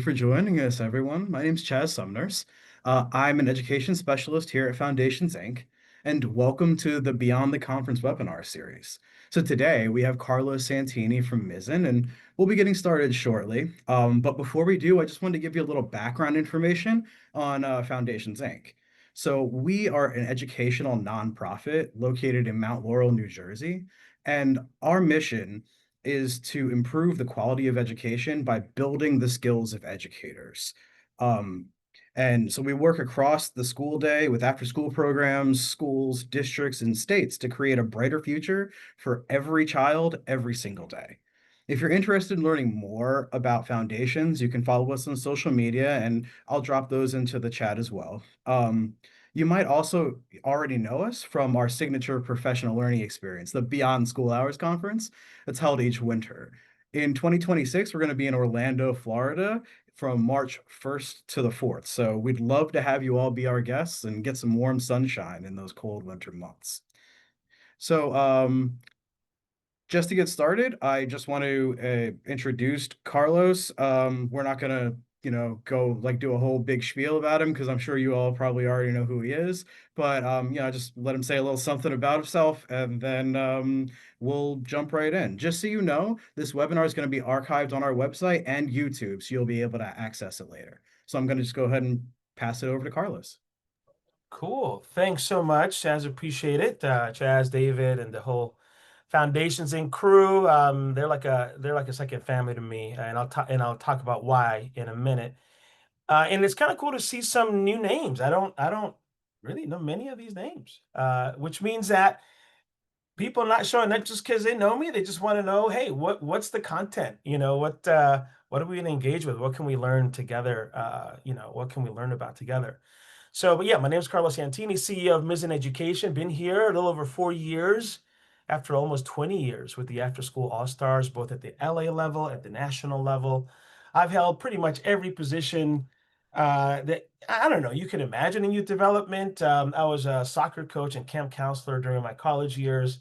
For joining us, everyone. My name is Chaz Sumners. I'm an education specialist here at Foundations Inc., and welcome to the Beyond the Conference webinar series. So today we have Carlos Santini from Mizzen, and we'll be getting started shortly. But before we do, I just wanted to give you a little background information on Foundations Inc. So we are an educational nonprofit located in Mount Laurel, New Jersey, and our mission is to improve the quality of education by building the skills of educators. Um, and so we work across the school day with after school programs, schools, districts, and states to create a brighter future for every child every single day. If you're interested in learning more about foundations, you can follow us on social media, and I'll drop those into the chat as well. You might also already know us from our signature professional learning experience, the Beyond School Hours Conference that's held each winter. In 2026, we're going to be in Orlando, Florida from March 1st to the 4th. So we'd love to have you all be our guests and get some warm sunshine in those cold winter months. So, just to get started, I just want to introduce Carlos. We're not gonna, go like do a whole big spiel about him because I'm sure you all probably already know who he is. But just let him say a little something about himself, and then we'll jump right in. Just so you know, this webinar is going to be archived on our website and YouTube, so you'll be able to access it later. So I'm going to just go ahead and pass it over to Carlos. Cool. Thanks so much, Chaz. Appreciate it. Chaz, David, and the whole Foundations Inc. crew. They're like a second family to me, and I'll talk about why in a minute. And it's kind of cool to see some new names. I don't really know many of these names, which means that people not showing up just because they know me. They just want to know, hey, what's the content? What are we going to engage with? What can we learn together? What can we learn about together? So, but yeah, my name is Carlos Santini, CEO of Mizzen Education. Been here a little over 4 years, after almost 20 years with the After School All Stars, both at the LA level, at the national level. I've held pretty much every position that I don't know you can imagine in youth development. I was a soccer coach and camp counselor during my college years,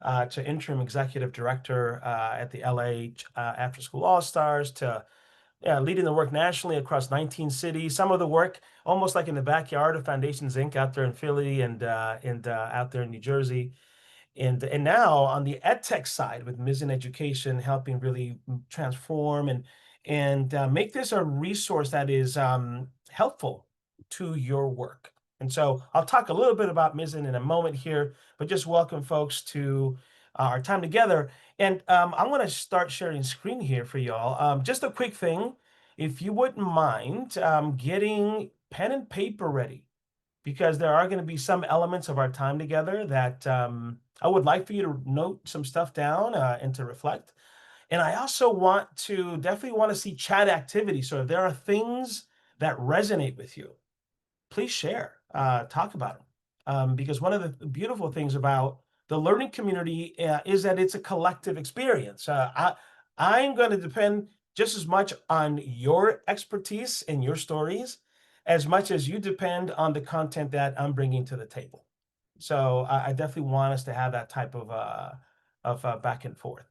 to interim executive director at the LA After School All Stars, to leading the work nationally across 19 cities. Some of the work almost like in the backyard of Foundations Inc. out there in Philly and out there in New Jersey. And now on the ed tech side with Mizzen Education, helping really transform and make this a resource that is helpful to your work. And so I'll talk a little bit about Mizzen in a moment here, but just welcome folks to our time together. And I'm going to start sharing screen here for y'all. Just a quick thing, if you wouldn't mind getting pen and paper ready, because there are going to be some elements of our time together that I would like for you to note some stuff down and to reflect. And I also definitely want to see chat activity. So if there are things that resonate with you, please share, talk about them. Because one of the beautiful things about the learning community is that it's a collective experience. I'm going to depend just as much on your expertise and your stories as much as you depend on the content that I'm bringing to the table. So I definitely want us to have that type of back and forth.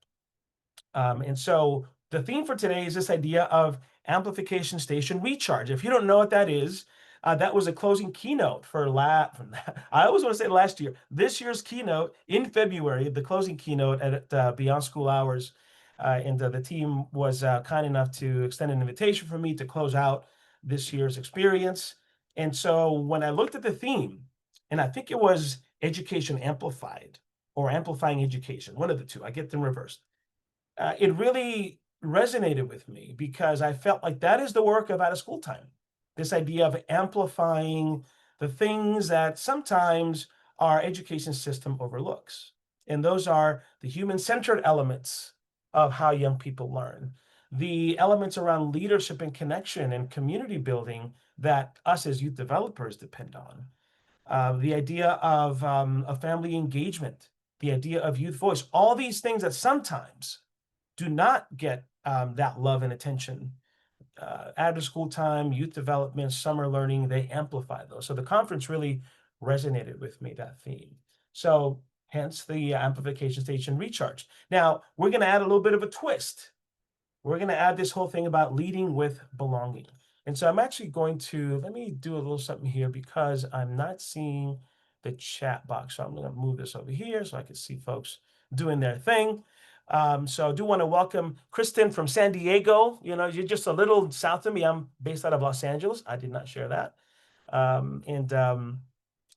And so the theme for today is this idea of amplification station recharge. If you don't know what that is, that was a closing keynote for I always want to say last year, this year's keynote in February, the closing keynote at Beyond School Hours. And the team was kind enough to extend an invitation for me to close out this year's experience. And so when I looked at the theme, and I think it was education amplified or amplifying education, one of the two, I get them reversed. It really resonated with me because I felt like that is the work of out of school time. This idea of amplifying the things that sometimes our education system overlooks. And those are the human centered elements of how young people learn, the elements around leadership and connection and community building that us as youth developers depend on, the idea of a family engagement, the idea of youth voice, all these things that sometimes do not get that love and attention. After school time, youth development, summer learning, they amplify those. So the conference really resonated with me, that theme. So hence the amplification station recharge. Now, we're going to add a little bit of a twist. we're going to add this whole thing about leading with belonging. And so I'm actually going to, let me do a little something here because I'm not seeing the chat box. So I'm going to move this over here so I can see folks doing their thing. So I do want to welcome Kristen from San Diego. You know, you're just a little south of me. I'm based out of Los Angeles. I did not share that.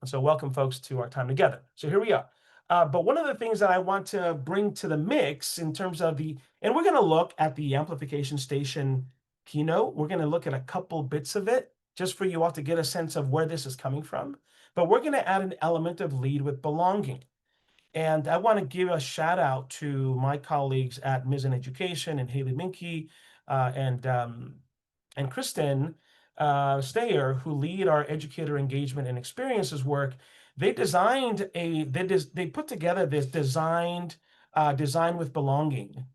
So welcome folks to our time together. So here we are. But one of the things that I want to bring to the mix in terms of and we're going to look at the Amplification Station keynote. We're going to look at a couple bits of it just for you all to get a sense of where this is coming from. But we're going to add an element of lead with belonging. And I want to give a shout out to my colleagues at Mizzen Education and Haley Minke and Kristen Stayer, who lead our educator engagement and experiences work. They designed they put together this design with belonging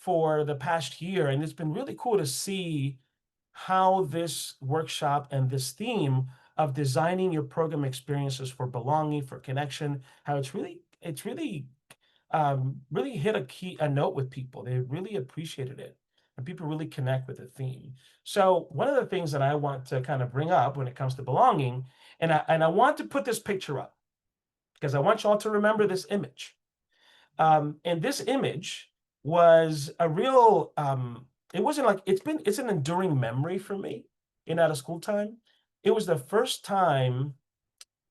for the past year, and it's been really cool to see how this workshop and this theme of designing your program experiences for belonging, for connection, how it's really really hit a note with people. They really appreciated it, and people really connect with the theme. So one of the things that I want to kind of bring up when it comes to belonging, and I want to put this picture up because I want you all to remember this image. And this image was a real, it wasn't like, it's an enduring memory for me in out of school time. It was the first time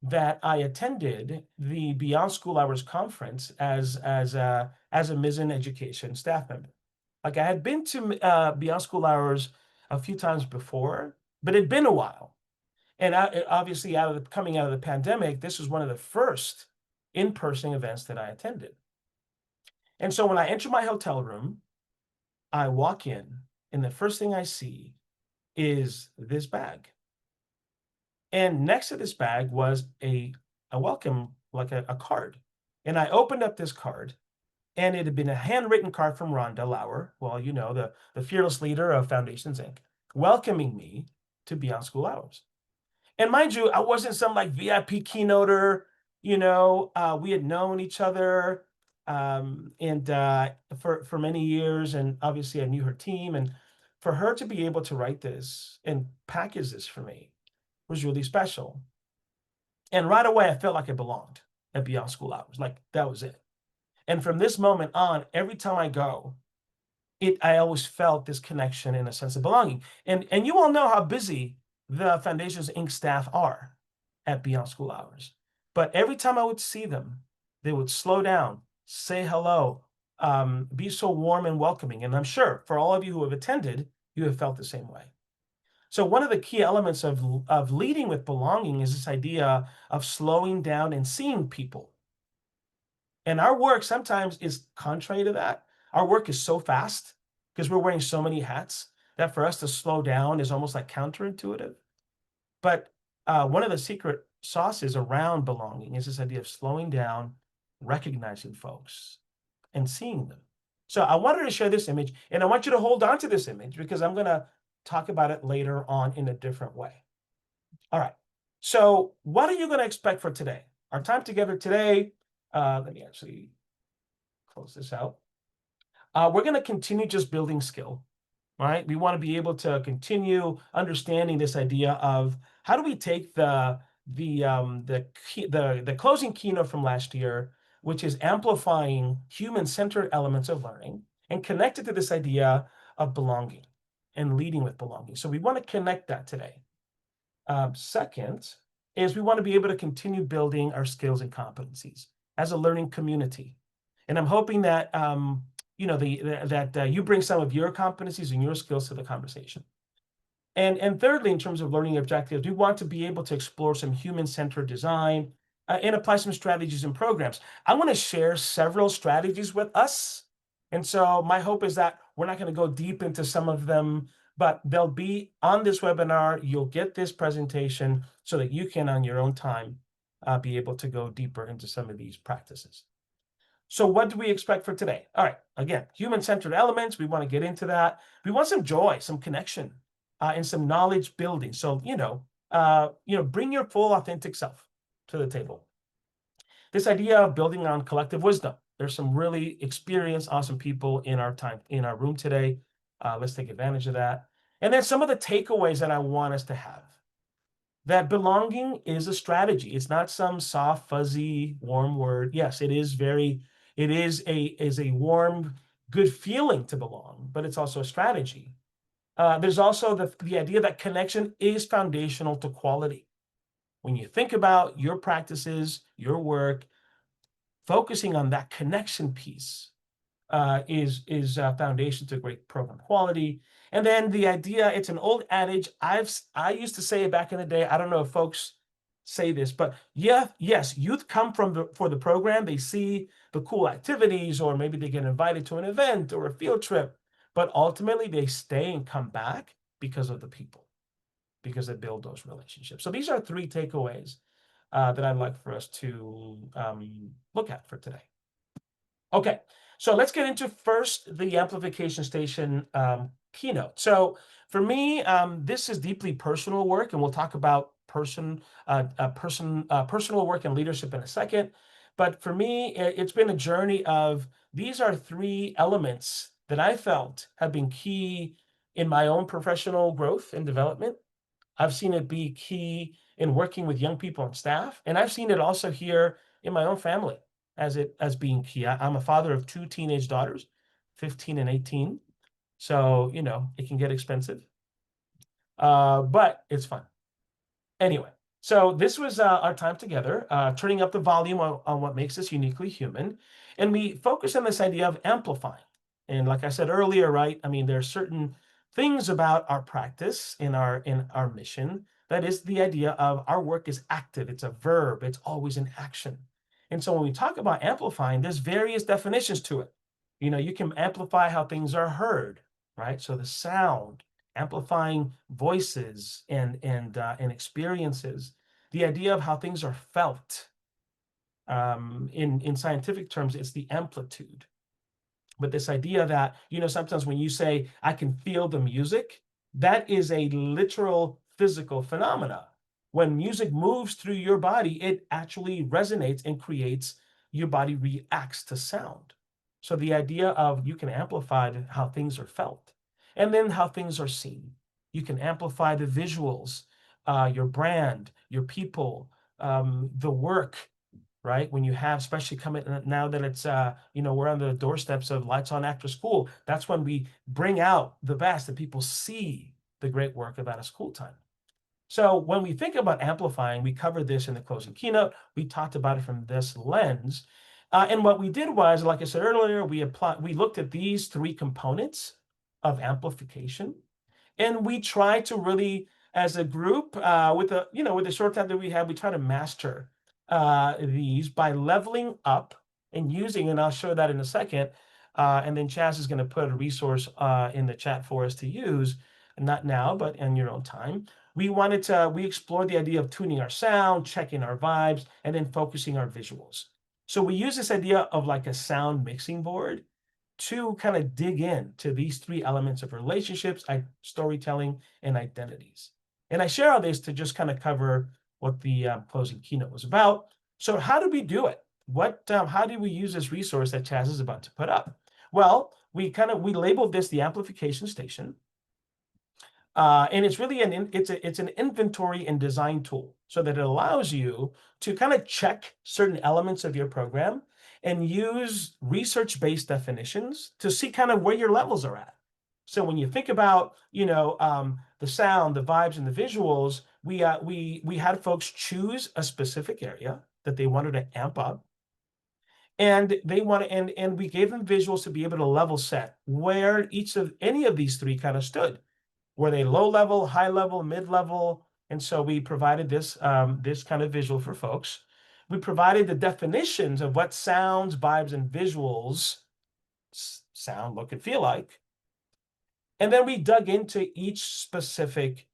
that I attended the Beyond School Hours conference as a Mizzen Education staff member. Like I had been to Beyond School Hours a few times before, but it'd been a while. And obviously, coming out of the pandemic, this was one of the first in-person events that I attended. And so when I enter my hotel room, I walk in, and the first thing I see is this bag. And next to this bag was a welcome, like a card. And I opened up this card, and it had been a handwritten card from Rhonda Lauer, well, you know, the fearless leader of Foundations Inc., welcoming me to Beyond School Hours. And mind you, I wasn't some like VIP keynoter, you know, we had known each other and for many years, and obviously I knew her team, and for her to be able to write this and package this for me was really special. And right away, I felt like I belonged at Beyond School Hours. Like that was it. And from this moment on, every time I go, I always felt this connection and a sense of belonging. And you all know how busy the Foundations Inc. staff are at Beyond School Hours. But every time I would see them, they would slow down, say hello, be so warm and welcoming. And I'm sure for all of you who have attended, you have felt the same way. So one of the key elements of leading with belonging is this idea of slowing down and seeing people. And our work sometimes is contrary to that. Our work is so fast because we're wearing so many hats that for us to slow down is almost like counterintuitive. But one of the secret sauces around belonging is this idea of slowing down, recognizing folks, and seeing them. So I wanted to share this image, and I want you to hold on to this image because I'm going to talk about it later on in a different way. All right. So what are you going to expect for today? Our time together today, let me actually close this out. We're going to continue just building skill, right? We want to be able to continue understanding this idea of how do we take the closing keynote from last year, which is amplifying human-centered elements of learning, and connect it to this idea of belonging and leading with belonging. So we want to connect that today. Second is we want to be able to continue building our skills and competencies as a learning community. And I'm hoping that you know that you bring some of your competencies and your skills to the conversation. And thirdly, in terms of learning objectives, we want to be able to explore some human-centered design and apply some strategies and programs. I want to share several strategies with us. And so my hope is that we're not going to go deep into some of them, but they'll be on this webinar. You'll get this presentation so that you can, on your own time, be able to go deeper into some of these practices. So what do we expect for today? All right, again, human-centered elements. We want to get into that. We want some joy, some connection, and some knowledge building. So, bring your full authentic self to the table. This idea of building on collective wisdom. There's some really experienced, awesome people in our room today. Let's take advantage of that. And then some of the takeaways that I want us to have. That belonging is a strategy. It's not some soft, fuzzy, warm word. Yes, it is a warm, good feeling to belong, but it's also a strategy. There's also the idea that connection is foundational to quality. When you think about your practices, your work, focusing on that connection piece is a foundation to great program quality. And then the idea, it's an old adage. I used to say it back in the day. I don't know if folks say this, but yeah, yes, youth come for the program. They see the cool activities, or maybe they get invited to an event or a field trip, but ultimately they stay and come back because of the people, because they build those relationships. So these are three takeaways that I'd like for us to look at for today. Okay, so let's get into first the amplification station keynote. So for me, this is deeply personal work, and we'll talk about personal work and leadership in a second. But for me, it's been a journey of these are three elements that I felt have been key in my own professional growth and development. I've seen it be key in working with young people and staff, and I've seen it also here in my own family as being key. I'm a father of two teenage daughters, 15 and 18. So, it can get expensive, but it's fun. Anyway, so this was our time together, turning up the volume on what makes us uniquely human. And we focus on this idea of amplifying. And like I said earlier, right? I mean, there are certain things about our practice in our mission that is the idea of our work is active. It's a verb. It's always in action. And so when we talk about amplifying, there's various definitions to it. You can amplify how things are heard, right? So the sound, amplifying voices and experiences, the idea of how things are felt. In scientific terms, it's the amplitude. But this idea that, sometimes when you say, I can feel the music, that is a literal physical phenomena. When music moves through your body, it actually resonates and creates, your body reacts to sound. So the idea of you can amplify how things are felt, and then how things are seen. You can amplify the visuals, your brand, your people, the work, right? When you have, especially coming now that it's, we're on the doorsteps of Lights On After School, that's when we bring out the best and people see the great work of out of school time. So when we think about amplifying, we covered this in the closing keynote. We talked about it from this lens. And what we did was, like I said earlier, we looked at these three components of amplification, and we try to really, as a group, with the short time that we have, we try to master these by leveling up and using, and I'll show that in a second. And then Chaz is going to put a resource in the chat for us to use, not now, but in your own time. We explored the idea of tuning our sound, checking our vibes, and then focusing our visuals. So we use this idea of like a sound mixing board to kind of dig into these three elements of relationships, storytelling, and identities. And I share all this to just kind of cover what the closing keynote was about. So how did we do it? How did we use this resource that Chaz is about to put up? Well, we labeled this the amplification station. And it's really it's an inventory and design tool, so that it allows you to kind of check certain elements of your program and use research-based definitions to see kind of where your levels are at. So when you think about, the sound, the vibes, and the visuals, we had folks choose a specific area that they wanted to amp up, and and we gave them visuals to be able to level set where any of these three kind of stood. Were they low level, high level, mid level? And so we provided this kind of visual for folks. We provided the definitions of what sounds, vibes, and visuals sound, look, and feel like. And then we dug into each specific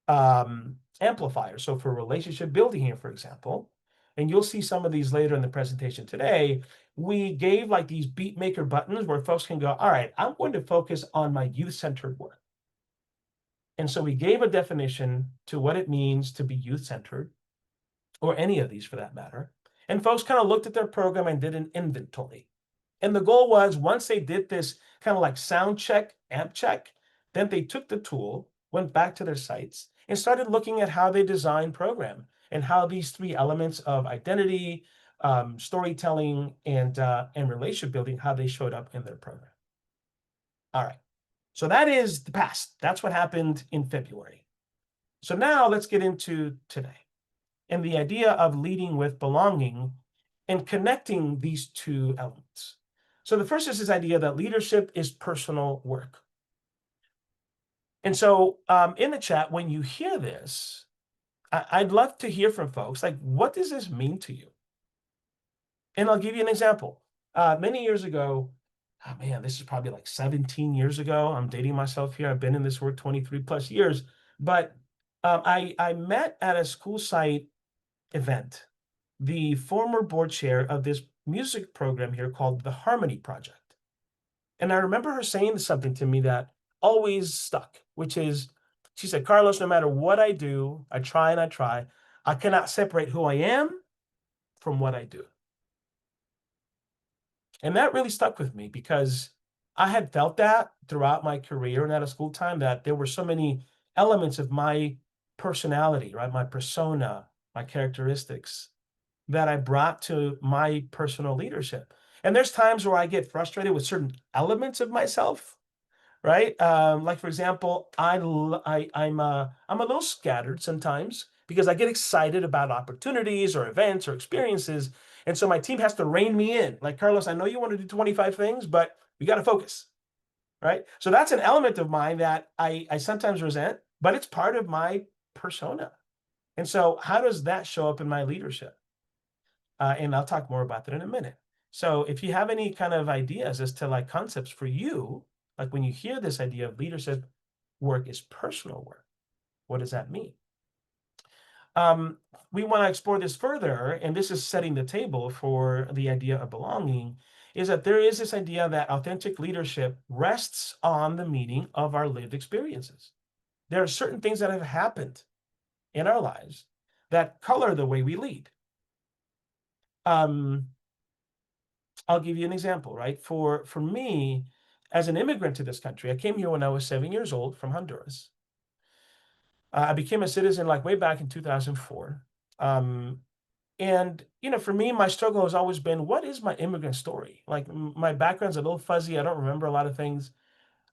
amplifier. So for relationship building here, for example, and you'll see some of these later in the presentation today, we gave like these beat maker buttons where folks can go, all right, I'm going to focus on my youth-centered work. And so we gave a definition to what it means to be youth-centered, or any of these for that matter. And folks kind of looked at their program and did an inventory. And the goal was, once they did this kind of like sound check, amp check, then they took the tool, went back to their sites, and started looking at how they design program and how these three elements of identity, storytelling, and relationship building, how they showed up in their program. All right. So that is the past. That's what happened in February. So now let's get into today and the idea of leading with belonging and connecting these two elements. So the first is this idea that leadership is personal work. And so in the chat, when you hear this, I'd love to hear from folks, like, what does this mean to you? And I'll give you an example. Many years ago, oh man, this is probably like 17 years ago. I'm dating myself here. I've been in this work 23 plus years. But I met at a school site event the former board chair of this music program here called the Harmony Project. And I remember her saying something to me that always stuck, which is, she said, Carlos, no matter what I do, I try and I try, I cannot separate who I am from what I do. And that really stuck with me because I had felt that throughout my career and out of school time, that there were so many elements of my personality, right? My persona, my characteristics that I brought to my personal leadership. And there's times where I get frustrated with certain elements of myself, right? Like for example, I'm a little scattered sometimes because I get excited about opportunities or events or experiences, and so my team has to rein me in. Like, Carlos, I know you want to do 25 things, but we got to focus, right? So that's an element of mine that I sometimes resent, but it's part of my persona. And so how does that show up in my leadership? And I'll talk more about that in a minute. So if you have any kind of ideas as to like concepts for you, like when you hear this idea of leadership work is personal work, what does that mean? We want to explore this further, and this is setting the table for the idea of belonging, is that there is this idea that authentic leadership rests on the meaning of our lived experiences. There are certain things that have happened in our lives that color the way we lead. I'll give you an example, right? For me, as an immigrant to this country, I came here when I was 7 years old from Honduras. I became a citizen like way back in 2004. And for me, my struggle has always been, what is my immigrant story? Like my background's a little fuzzy. I don't remember a lot of things.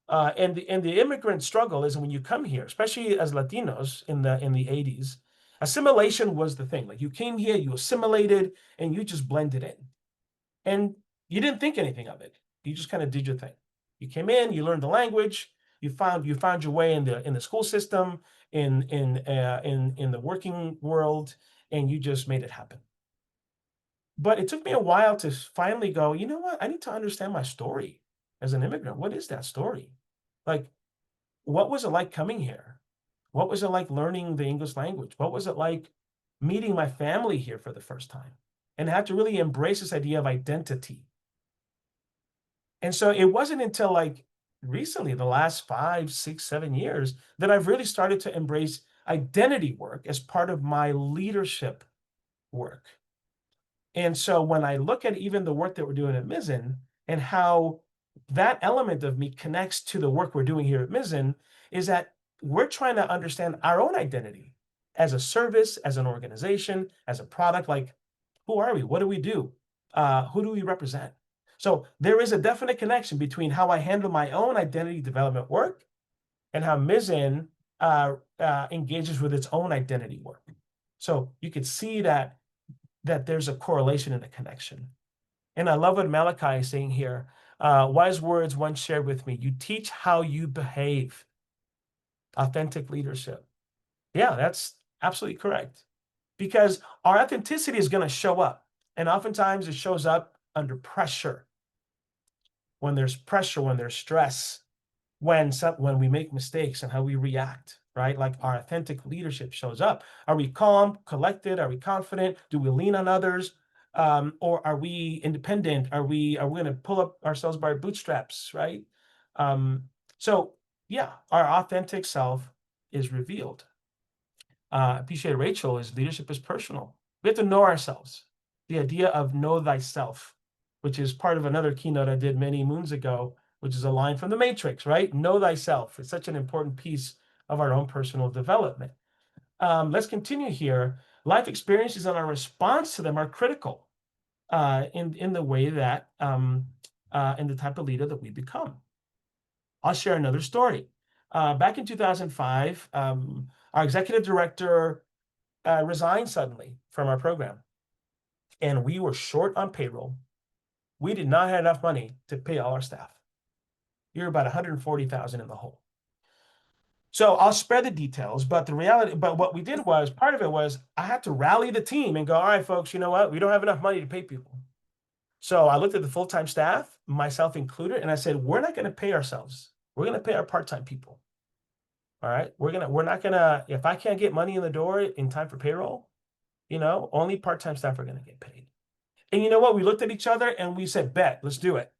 And the immigrant struggle is when you come here, especially as Latinos in the 80s, assimilation was the thing. Like you came here, you assimilated, and you just blended in. And you didn't think anything of it. You just kind of did your thing. You came in, you learned the language, you found your way in the school system, in the working world, and you just made it happen. But it took me a while to finally go, you know what? I need to understand my story as an immigrant. What is that story? Like, what was it like coming here? What was it like learning the English language? What was it like meeting my family here for the first time? And I had to really embrace this idea of identity. And so it wasn't until like recently, the last 5, 6, 7 years, that I've really started to embrace identity work as part of my leadership work. And so when I look at even the work that we're doing at Mizzen and how that element of me connects to the work we're doing here at Mizzen, is that we're trying to understand our own identity as a service, as an organization, as a product. Like, who are we? What do we do? Who do we represent? So there is a definite connection between how I handle my own identity development work and how Mizzen engages with its own identity work. So you could see that there's a correlation and a connection. And I love what Malachi is saying here. Wise words once shared with me. You teach how you behave. Authentic leadership. Yeah, that's absolutely correct. Because our authenticity is going to show up. And oftentimes it shows up under pressure. When there's pressure, when there's stress, when we make mistakes and how we react, right? Like our authentic leadership shows up. Are we calm, collected? Are we confident? Do we lean on others? Or are we independent? Are we going to pull up ourselves by our bootstraps, right? So yeah, our authentic self is revealed. Appreciate Rachel is leadership is personal. We have to know ourselves. The idea of know thyself. which is part of another keynote I did many moons ago, which is a line from the Matrix, right? Know thyself. It's such an important piece of our own personal development. Let's continue here. Life experiences and our response to them are critical in the way that in the type of leader that we become. I'll share another story. Back in 2005, our executive director resigned suddenly from our program, and we were short on payroll. We did not have enough money to pay all our staff. You're about 140,000 in the hole. So I'll spare the details, but what we did was, part of it was I had to rally the team and go, all right, folks, you know what? We don't have enough money to pay people. So I looked at the full-time staff, myself included, and I said, we're not going to pay ourselves. We're going to pay our part-time people. All right. We're not gonna, if I can't get money in the door in time for payroll, only part-time staff are gonna get paid. And you know what? We looked at each other and we said, bet, let's do it.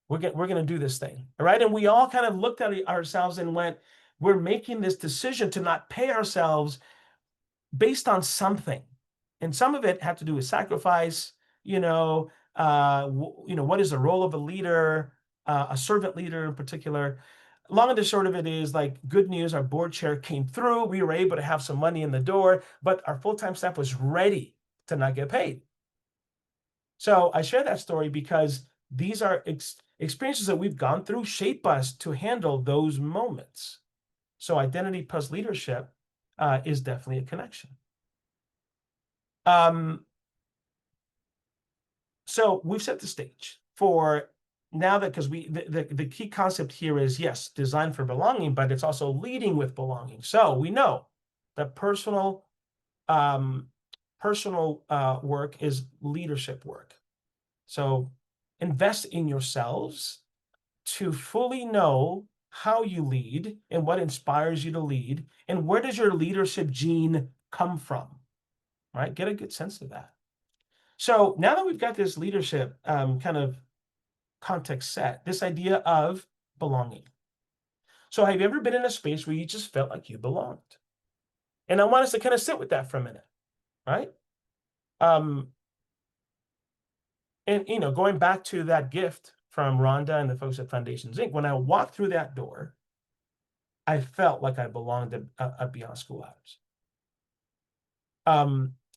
We're gonna do this thing. All right. And we all kind of looked at ourselves and went, we're making this decision to not pay ourselves based on something. And some of it had to do with sacrifice, what is the role of a leader, a servant leader in particular. Long and the short of it is, like, good news, our board chair came through. We were able to have some money in the door, but our full-time staff was ready to not get paid. So I share that story because these are experiences that we've gone through shape us to handle those moments. So identity plus leadership is definitely a connection. So we've set the stage for now, that because the key concept here is, yes, design for belonging, but it's also leading with belonging. So we know that personal work is leadership work. So invest in yourselves to fully know how you lead and what inspires you to lead, and where does your leadership gene come from, right? Get a good sense of that. So now that we've got this leadership kind of context set, this idea of belonging. So have you ever been in a space where you just felt like you belonged? And I want us to kind of sit with that for a minute, right? And going back to that gift from Rhonda and the folks at Foundations Inc., when I walked through that door, I felt like I belonged at Beyond School Hours.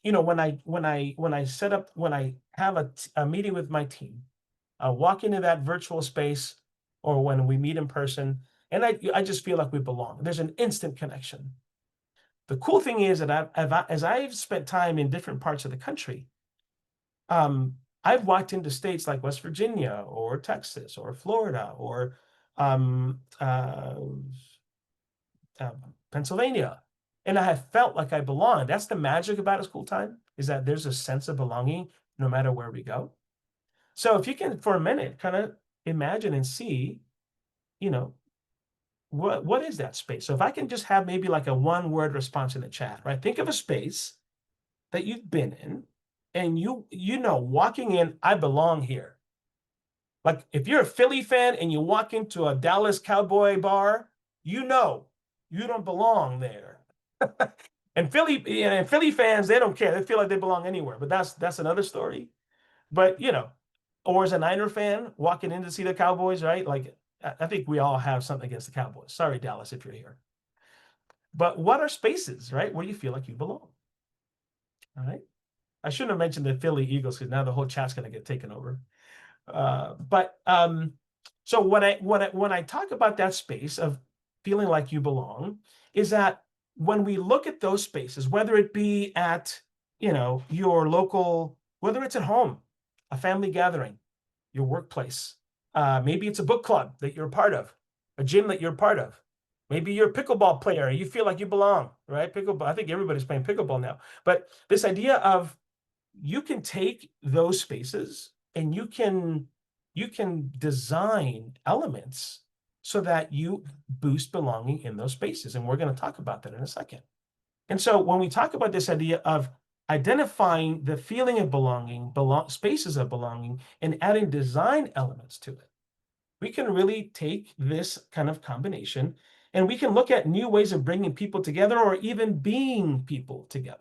When I have a meeting with my team, I walk into that virtual space, or when we meet in person, and I just feel like we belong. There's an instant connection. The cool thing is that as I've spent time in different parts of the country, I've walked into states like West Virginia or Texas or Florida or Pennsylvania, and I have felt like I belong. That's the magic about a school time, is that there's a sense of belonging no matter where we go. So if you can, for a minute, kind of imagine and see, what is that space? So if I can just have maybe like a one-word response in the chat, right? Think of a space that you've been in, and walking in, I belong here. Like if you're a Philly fan and you walk into a Dallas Cowboy bar, you don't belong there. And Philly fans, they don't care. They feel like they belong anywhere. But that's another story. But or as a Niner fan walking in to see the Cowboys, right? Like, I think we all have something against the Cowboys. Sorry, Dallas, if you're here. But what are spaces, right, where you feel like you belong? All right. I shouldn't have mentioned the Philly Eagles, because now the whole chat's going to get taken over. So when I talk about that space of feeling like you belong, is that when we look at those spaces, whether it be at your local, whether it's at home, a family gathering, your workplace, maybe it's a book club that you're a part of, a gym that you're a part of, maybe you're a pickleball player and you feel like you belong, right? Pickleball, I think everybody's playing pickleball now. But this idea of, you can take those spaces and you can design elements so that you boost belonging in those spaces. And we're going to talk about that in a second. And so when we talk about this idea of identifying the feeling of belonging, spaces of belonging, and adding design elements to it, we can really take this kind of combination and we can look at new ways of bringing people together, or even being people together.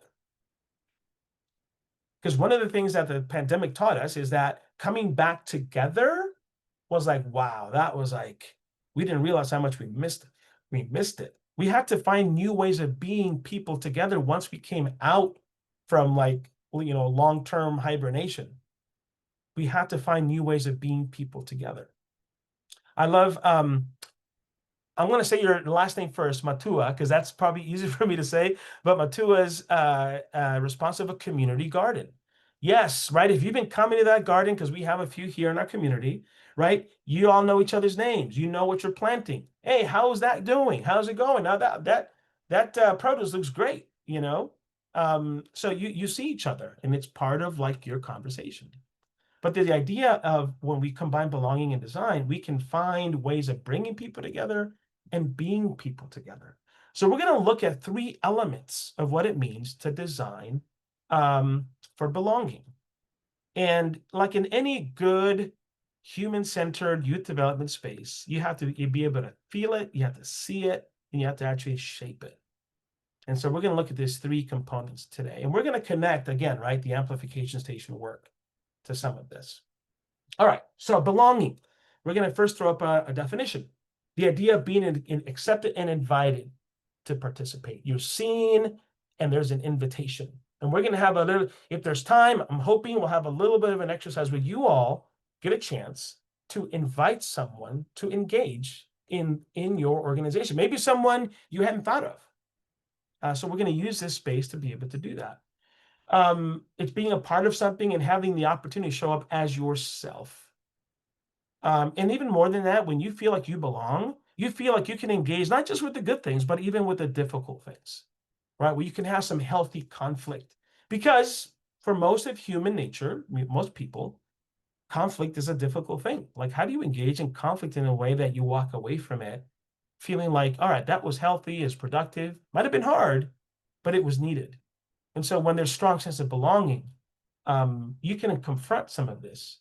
Because one of the things that the pandemic taught us is that coming back together was like, wow, that was like, we didn't realize how much we missed it. We missed it. We had to find new ways of being people together once we came out from like, long-term hibernation. We had to find new ways of being people together. I love I'm going to say your last name first, Matua, because that's probably easy for me to say. But Matua's responsive a community garden. Yes, right. If you've been coming to that garden, because we have a few here in our community, right? You all know each other's names. You know what you're planting. Hey, how's that doing? How's it going? Now that produce looks great. So you see each other, and it's part of like your conversation. But the idea of when we combine belonging and design, we can find ways of bringing people together and being people together. So we're going to look at 3 elements of what it means to design for belonging. And like in any good human-centered youth development space, you have to be able to feel it, you have to see it, and you have to actually shape it. And so we're going to look at these 3 components today. And we're going to connect, again, right, the amplification station work to some of this. All right, so belonging. We're going to first throw up a definition. The idea of being accepted and invited to participate. You're seen, and there's an invitation. And we're going to have a little, if there's time, I'm hoping we'll have a little bit of an exercise where you all get a chance to invite someone to engage in your organization. Maybe someone you hadn't thought of. So we're going to use this space to be able to do that. It's being a part of something and having the opportunity to show up as yourself. And even more than that, when you feel like you belong, you feel like you can engage not just with the good things, but even with the difficult things, right? Where you can have some healthy conflict. Because for most of human nature, most people, conflict is a difficult thing. Like, how do you engage in conflict in a way that you walk away from it feeling like, all right, that was healthy, is productive, might have been hard, but it was needed. And so when there's strong sense of belonging, you can confront some of this.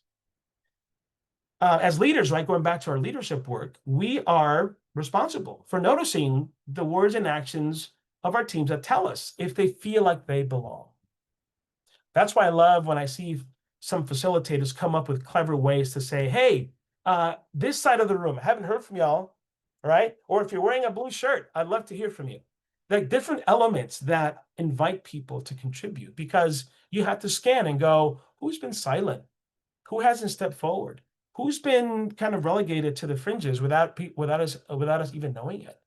As leaders, right, going back to our leadership work, we are responsible for noticing the words and actions of our teams that tell us if they feel like they belong. That's why I love when I see some facilitators come up with clever ways to say, hey, this side of the room, I haven't heard from y'all, right? Or if you're wearing a blue shirt, I'd love to hear from you. Like different elements that invite people to contribute, because you have to scan and go, who's been silent? Who hasn't stepped forward? Who's been kind of relegated to the fringes without us even knowing it?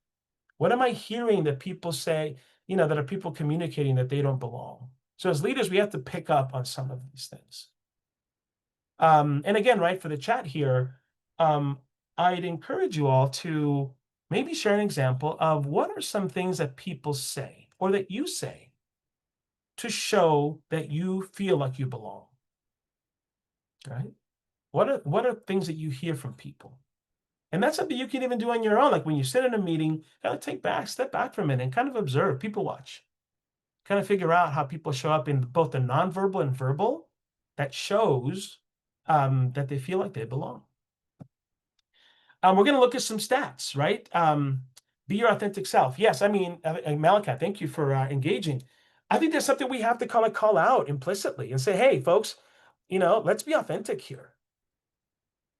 What am I hearing that people say, that are people communicating that they don't belong? So as leaders, we have to pick up on some of these things. And again, right, for the chat here, I'd encourage you all to maybe share an example of what are some things that people say or that you say to show that you feel like you belong, right? What are things that you hear from people? And that's something you can even do on your own. Like when you sit in a meeting, kind of step back for a minute and kind of observe, people watch, kind of figure out how people show up in both the nonverbal and verbal that shows that they feel like they belong. We're going to look at some stats, right? Be your authentic self. Yes, I mean, Malachi, thank you for engaging. I think there's something we have to kind of call out implicitly and say, hey, folks, let's be authentic here.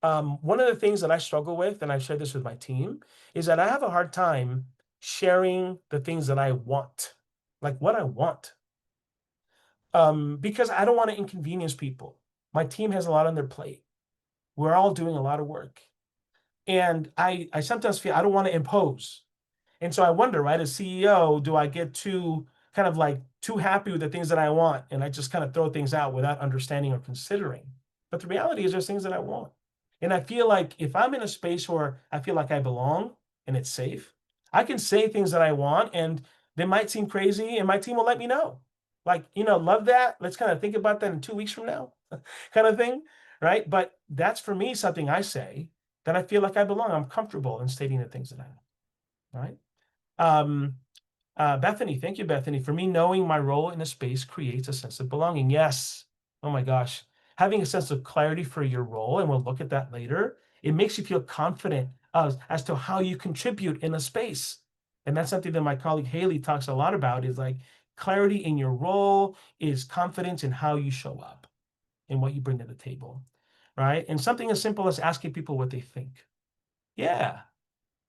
One of the things that I struggle with, and I've shared this with my team, is that I have a hard time sharing the things that I want, like what I want, because I don't want to inconvenience people. My team has a lot on their plate. We're all doing a lot of work. And I sometimes feel I don't want to impose. And so I wonder, right, as CEO, do I get too happy with the things that I want, and I just kind of throw things out without understanding or considering? But the reality is there's things that I want. And I feel like if I'm in a space where I feel like I belong and it's safe, I can say things that I want, and they might seem crazy, and my team will let me know. Like, love that. Let's kind of think about that in 2 weeks from now, kind of thing, right? But that's for me something I say that I feel like I belong. I'm comfortable in stating the things that I want, right? Bethany, thank you, Bethany. For me, knowing my role in a space creates a sense of belonging. Yes. Oh my gosh. Having a sense of clarity for your role, and we'll look at that later, it makes you feel confident as to how you contribute in a space. And that's something that my colleague Haley talks a lot about, is like clarity in your role, is confidence in how you show up and what you bring to the table, right? And something as simple as asking people what they think. Yeah.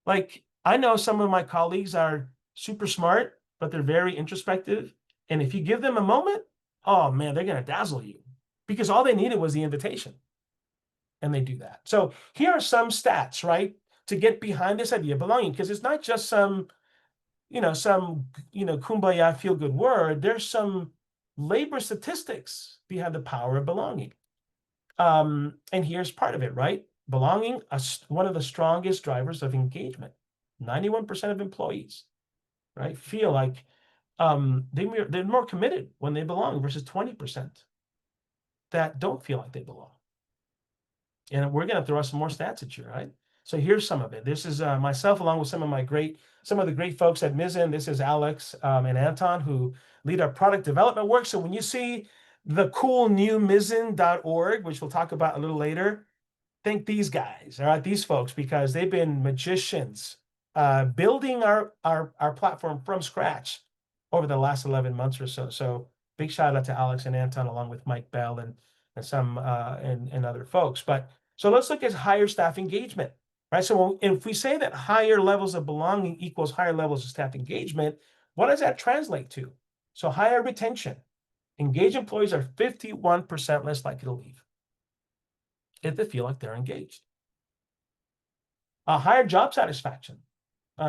Like, I know some of my colleagues are super smart, but they're very introspective. And if you give them a moment, oh man, they're going to dazzle you because all they needed was the invitation. And they do that. So here are some stats, right? To get behind this idea of belonging, because it's not just some kumbaya feel good word. There's some labor statistics behind the power of belonging. And here's part of it, right? Belonging, one of the strongest drivers of engagement. 91% of employees, right, feel like they're more committed when they belong versus 20% that don't feel like they belong. And we're going to throw some more stats at you, right? So here's some of it. This is myself, along with some of the great folks at Mizzen. This is Alex and Anton, who lead our product development work. So when you see the cool new Mizzen.org, which we'll talk about a little later, thank these guys, all right, these folks, because they've been magicians building our platform from scratch over the last 11 months or so. So big shout out to Alex and Anton, along with Mike Bell and some and other folks. But so let's look at higher staff engagement, right? So if we say that higher levels of belonging equals higher levels of staff engagement, what does that translate to? So higher retention. Engaged employees are 51% less likely to leave if they feel like they're engaged. A higher job satisfaction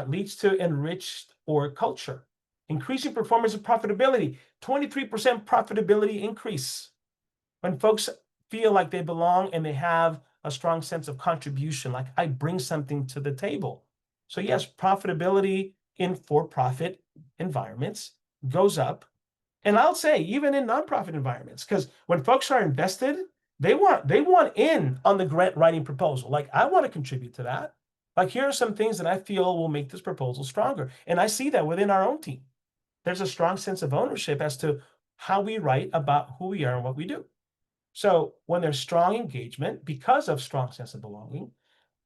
leads to enriched org culture. Increasing performance and profitability, 23% profitability increase when folks feel like they belong and they have a strong sense of contribution, like I bring something to the table. So yes, profitability in for-profit environments goes up. And I'll say even in nonprofit environments, because when folks are invested, they want in on the grant writing proposal. Like, I want to contribute to that. Like, here are some things that I feel will make this proposal stronger. And I see that within our own team. There's a strong sense of ownership as to how we write about who we are and what we do. So when there's strong engagement, because of strong sense of belonging,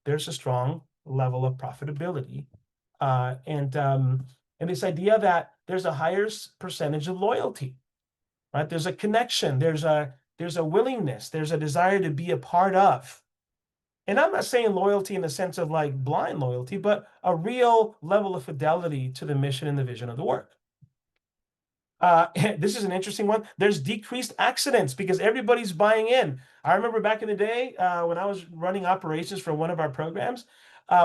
there's a strong level of profitability. And this idea that there's a higher percentage of loyalty, right? There's a connection, there's a willingness, there's a desire to be a part of. And I'm not saying loyalty in the sense of like blind loyalty, but a real level of fidelity to the mission and the vision of the work. This is an interesting one. There's decreased accidents because everybody's buying in. I remember back in the day when I was running operations for one of our programs,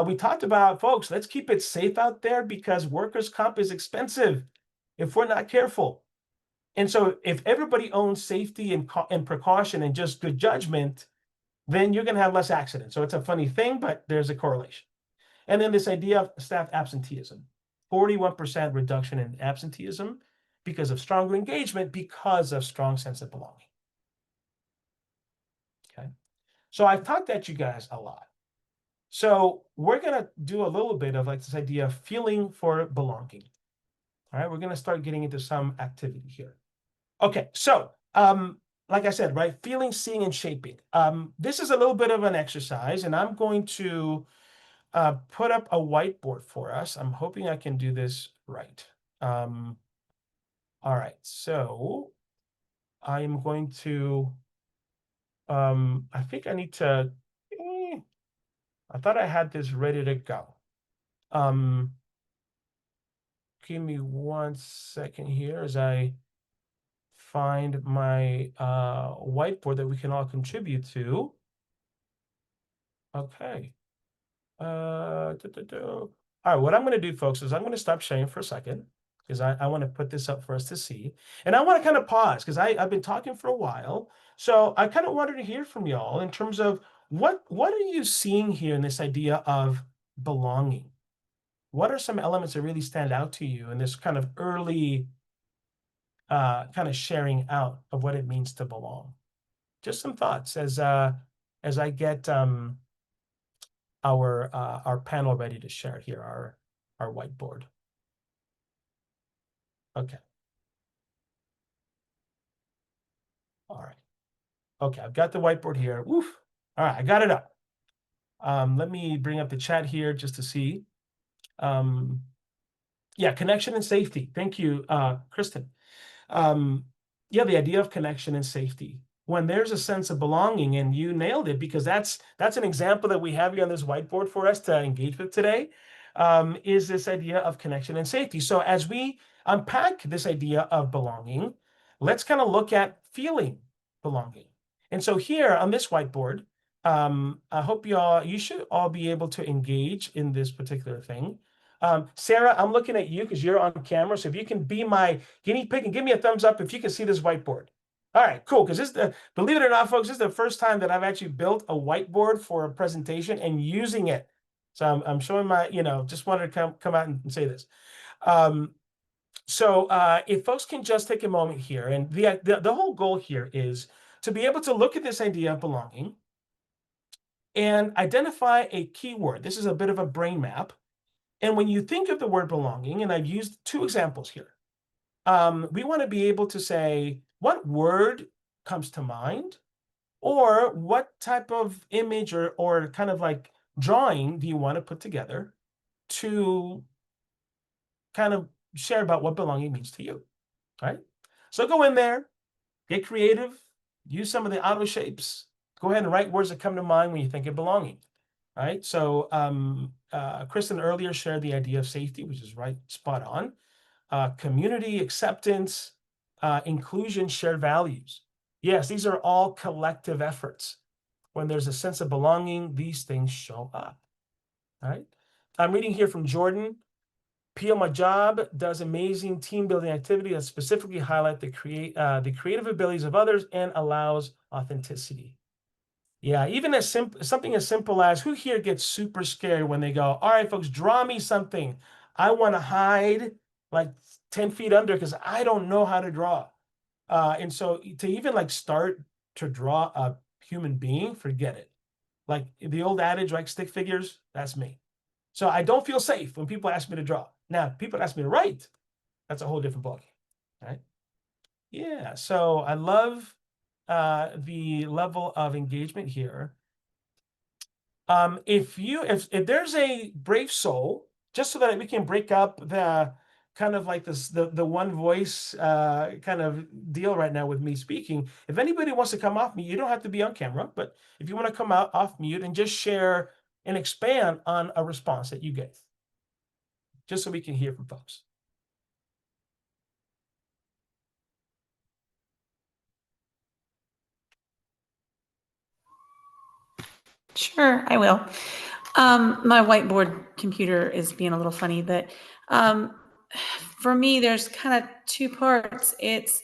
we talked about, folks, let's keep it safe out there because workers' comp is expensive if we're not careful. And so if everybody owns safety and precaution and just good judgment, then you're going to have less accidents. So it's a funny thing, but there's a correlation. And then this idea of staff absenteeism, 41% reduction in absenteeism because of stronger engagement, because of strong sense of belonging. Okay. So I've talked at you guys a lot. So we're going to do a little bit of like this idea of feeling for belonging. All right. We're going to start getting into some activity here. Okay. So, like I said, right, feeling, seeing, and shaping. This is a little bit of an exercise, and I'm going to put up a whiteboard for us. I'm hoping I can do this right. All right, so I'm going to, I think I need to, I thought I had this ready to go. Give me 1 second here as I find my whiteboard that we can all contribute to. Okay. All right, what I'm going to do, folks, is I'm going to stop sharing for a second because I want to put this up for us to see. And I want to kind of pause because I've been talking for a while. So I kind of wanted to hear from y'all in terms of what are you seeing here in this idea of belonging? What are some elements that really stand out to you in this kind of early kind of sharing out of what it means to belong? Just some thoughts as I get our panel ready to share here, our whiteboard. Okay. All right. Okay, I've got the whiteboard here. Woof. All right, I got it up. Let me bring up the chat here just to see. Yeah, connection and safety. Thank you, Kristen. Yeah, the idea of connection and safety. When there's a sense of belonging, and you nailed it, because that's an example that we have here on this whiteboard for us to engage with today, is this idea of connection and safety. So as we unpack this idea of belonging, let's kind of look at feeling belonging. And so here on this whiteboard, I hope you should all be able to engage in this particular thing. Sarah, I'm looking at you because you're on camera. So if you can be my guinea pig and give me a thumbs up if you can see this whiteboard. All right, cool. Because believe it or not, folks, this is the first time that I've actually built a whiteboard for a presentation and using it. So I'm showing my, just wanted to come out and say this. So if folks can just take a moment here, and the whole goal here is to be able to look at this idea of belonging and identify a keyword. This is a bit of a brain map. And when you think of the word belonging, and I've used two examples here, we want to be able to say what word comes to mind, or what type of image or kind of like drawing do you want to put together to kind of share about what belonging means to you, right? So go in there, get creative, use some of the auto shapes, go ahead and write words that come to mind when you think of belonging, right? So Kristen earlier shared the idea of safety, which is right, spot on. Community, acceptance, inclusion, shared values. Yes, these are all collective efforts. When there's a sense of belonging, these things show up, right? I'm reading here from Jordan. Peel My Job does amazing team building activity that specifically highlight the creative abilities of others and allows authenticity. Yeah, even something as simple as, who here gets super scared when they go, all right, folks, draw me something. I want to hide like 10 feet under because I don't know how to draw. And so to even like start to draw a human being, forget it. Like the old adage, like stick figures, that's me. So I don't feel safe when people ask me to draw. Now, people ask me to write, that's a whole different ballgame, right? Yeah, so I love the level of engagement here. If there's a brave soul, just so that we can break up the kind of like this the one voice kind of deal right now with me speaking. If anybody wants to come off mute, you don't have to be on camera, but if you want to come out off mute and just share and expand on a response that you get, just so we can hear from folks. Sure, I will. My whiteboard computer is being a little funny, but for me, there's kind of two parts. It's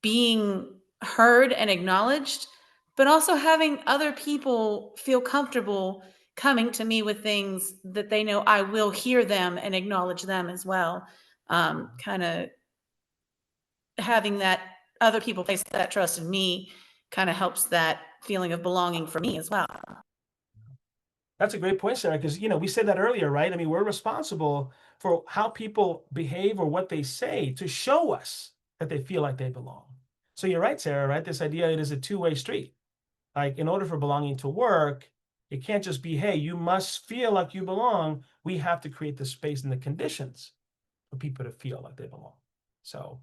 being heard and acknowledged, but also having other people feel comfortable coming to me with things that they know I will hear them and acknowledge them as well. Kind of having that other people place that trust in me kind of helps that feeling of belonging for me as well. That's a great point, Sarah, because we said that earlier, right? I mean, we're responsible for how people behave or what they say to show us that they feel like they belong. So you're right, Sarah, right? This idea, it is a two-way street. Like, in order for belonging to work, it can't just be, hey, you must feel like you belong. We have to create the space and the conditions for people to feel like they belong. So,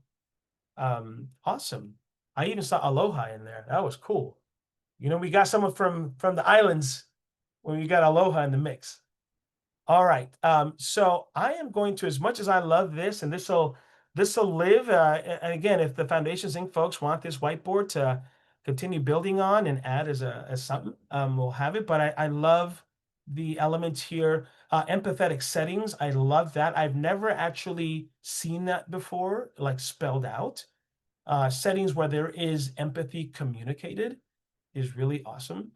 awesome. I even saw aloha in there. That was cool. We got someone from the islands when we got aloha in the mix. All right. So I am going to, as much as I love this, and this will live. And again, if the Foundations Inc. folks want this whiteboard to continue building on and add as something, we'll have it. But I love the elements here. Empathetic settings. I love that. I've never actually seen that before, like spelled out. Settings where there is empathy communicated is really awesome.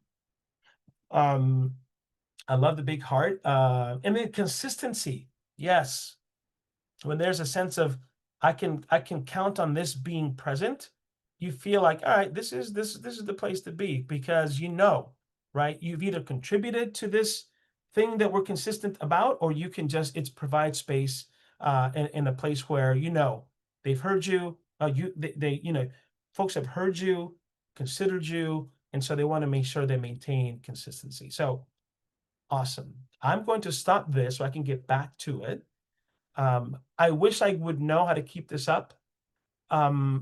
I love the big heart. And then consistency. Yes. When there's a sense of I can count on this being present, you feel like, all right, this is the place to be, because right? You've either contributed to this thing that we're consistent about, or you can just provide space in a place where they've heard you, folks have heard you, considered you, and so they want to make sure they maintain consistency. So awesome. I'm going to stop this so I can get back to it. I wish I would know how to keep this up.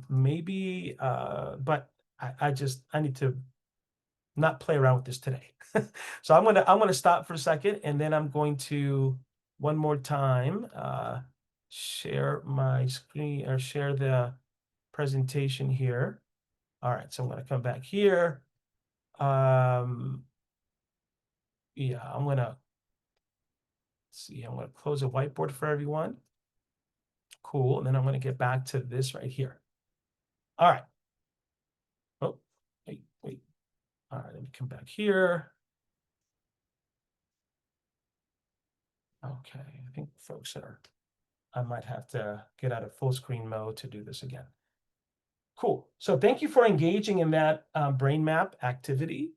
Maybe, but I need to not play around with this today. So I'm gonna stop for a second, and then I'm going to one more time share my screen or share the presentation here. All right, so I'm gonna come back here. Yeah, I'm gonna see. I'm gonna close a whiteboard for everyone. Cool, and then I'm gonna get back to this right here. All right. Oh, wait. All right, let me come back here. Okay, I think folks I might have to get out of full screen mode to do this again. Cool. So thank you for engaging in that brain map activity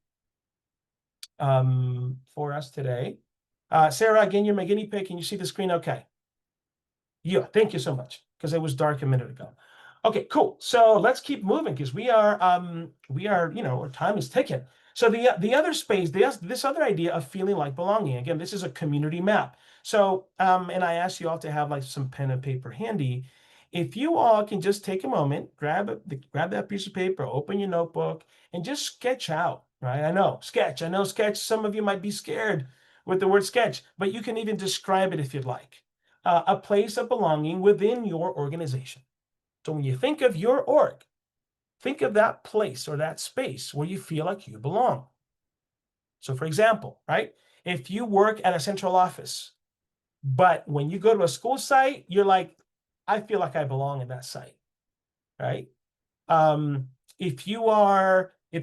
for us today. Sarah, again, you're my guinea pig. Can you see the screen okay? Yeah, thank you so much, because it was dark a minute ago. Okay, cool. So let's keep moving, because we are, our time is ticking. So the other space, this other idea of feeling like belonging, again, this is a community map. So, and I asked you all to have like some pen and paper handy. If you all can just take a moment, grab that piece of paper, open your notebook, and just sketch out, right? I know sketch. Some of you might be scared with the word sketch, but you can even describe it if you'd like. A place of belonging within your organization. So when you think of your org, think of that place or that space where you feel like you belong. So for example, right, if you work at a central office, but when you go to a school site, you're like, I feel like I belong in that site, right? If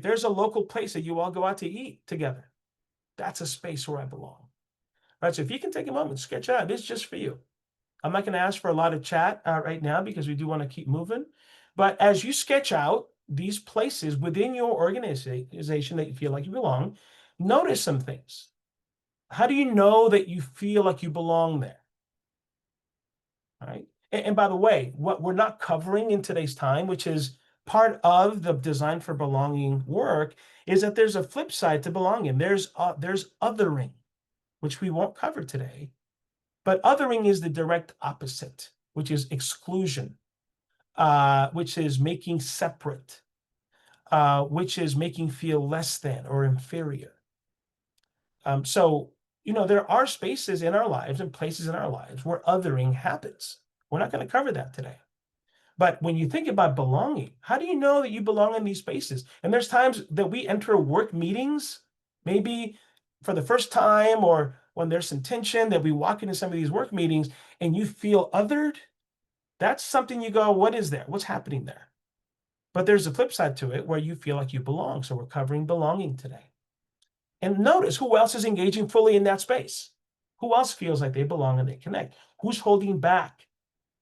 there's a local place that you all go out to eat together, that's a space where I belong, right? So if you can take a moment, sketch it out, it's just for you. I'm not going to ask for a lot of chat right now, because we do want to keep moving. But as you sketch out these places within your organization that you feel like you belong, notice some things. How do you know that you feel like you belong there? All right. And by the way, what we're not covering in today's time, which is part of the design for belonging work, is that there's a flip side to belonging. There's othering, which we won't cover today. But othering is the direct opposite, which is exclusion, which is making separate, which is making feel less than or inferior. So, there are spaces in our lives and places in our lives where othering happens. We're not going to cover that today. But when you think about belonging, how do you know that you belong in these spaces? And there's times that we enter work meetings, maybe for the first time, or when there's some tension, that we walk into some of these work meetings and you feel othered. That's something you go, what is there? What's happening there? But there's a flip side to it where you feel like you belong. So we're covering belonging today. And notice who else is engaging fully in that space. Who else feels like they belong and they connect? Who's holding back,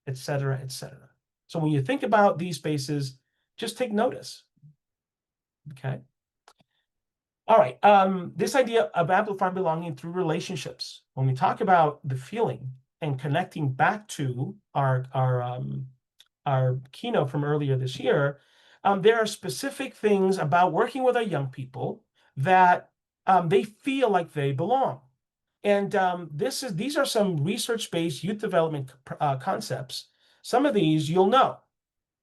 et cetera, et cetera. So when you think about these spaces, just take notice. Okay. All right. This idea of amplifying belonging through relationships. When we talk about the feeling and connecting back to our keynote from earlier this year, there are specific things about working with our young people that they feel like they belong. And these are some research-based youth development concepts. Some of these you'll know.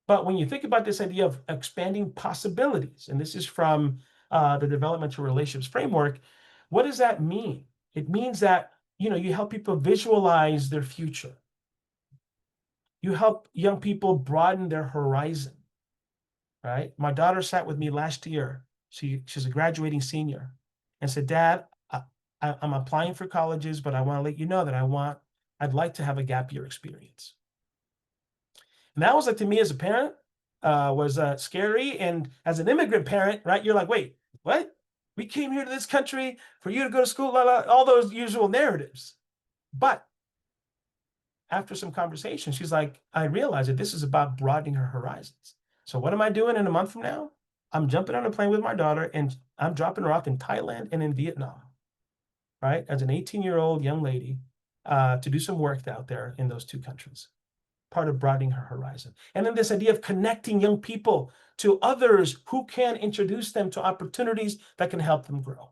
But when you think about this idea of expanding possibilities, and this is from the developmental relationships framework, what does that mean? It means that, you help people visualize their future. You help young people broaden their horizon, right? My daughter sat with me last year. She's a graduating senior, and said, Dad, I'm applying for colleges, but I want to let you know that I'd like to have a gap year experience. And that was, like, to me as a parent, was scary. And as an immigrant parent, right, you're like, wait, what? We came here to this country for you to go to school, all those usual narratives. But after some conversation, she's like, I realized that this is about broadening her horizons. So what am I doing in a month from now? I'm jumping on a plane with my daughter, and I'm dropping her off in Thailand and in Vietnam, right? As an 18-year-old young lady, to do some work out there in those two countries. Part of broadening her horizon. And then this idea of connecting young people to others who can introduce them to opportunities that can help them grow.